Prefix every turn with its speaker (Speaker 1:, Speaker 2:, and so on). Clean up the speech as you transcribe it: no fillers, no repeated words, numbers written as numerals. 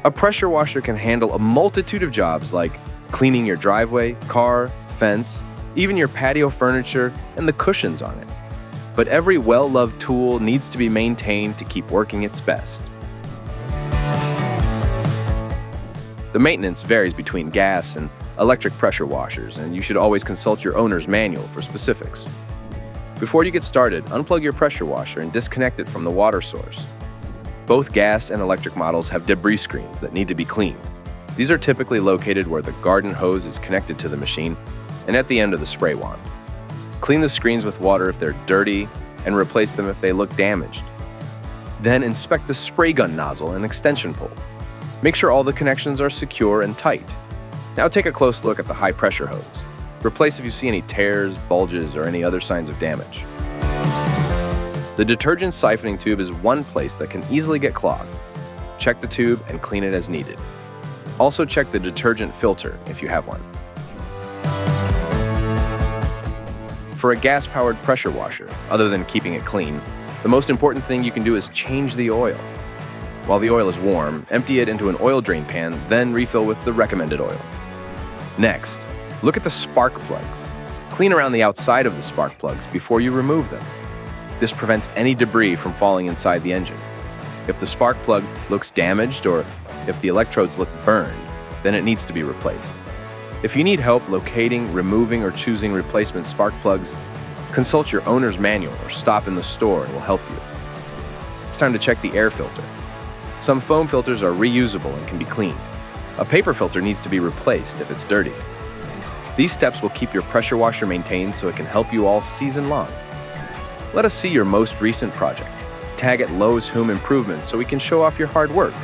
Speaker 1: A pressure washer can handle a multitude of jobs like cleaning your driveway, car, fence, even your patio furniture and the cushions on it. But every well-loved tool needs to be maintained to keep working its best. The maintenance varies between gas and electric pressure washers, and you should always consult your owner's manual for specifics. Before you get started, unplug your pressure washer and disconnect it from the water source. Both gas and electric models have debris screens that need to be cleaned. These are typically located where the garden hose is connected to the machine and at the end of the spray wand. Clean the screens with water if they're dirty and replace them if they look damaged. Then inspect the spray gun nozzle and extension pole. Make sure all the connections are secure and tight. Now take a close look at the high pressure hose. Replace if you see any tears, bulges, or any other signs of damage. The detergent siphoning tube is one place that can easily get clogged. Check the tube and clean it as needed. Also check the detergent filter if you have one. For a gas-powered pressure washer, other than keeping it clean, the most important thing you can do is change the oil. While the oil is warm, empty it into an oil drain pan, then refill with the recommended oil. Next, look at the spark plugs. Clean around the outside of the spark plugs before you remove them. This prevents any debris from falling inside the engine. If the spark plug looks damaged or if the electrodes look burned, then it needs to be replaced. If you need help locating, removing, or choosing replacement spark plugs, consult your owner's manual or stop in the store and we'll help you. It's time to check the air filter. Some foam filters are reusable and can be cleaned. A paper filter needs to be replaced if it's dirty. These steps will keep your pressure washer maintained so it can help you all season long. Let us see your most recent project. Tag at Lowe's Home Improvements so we can show off your hard work.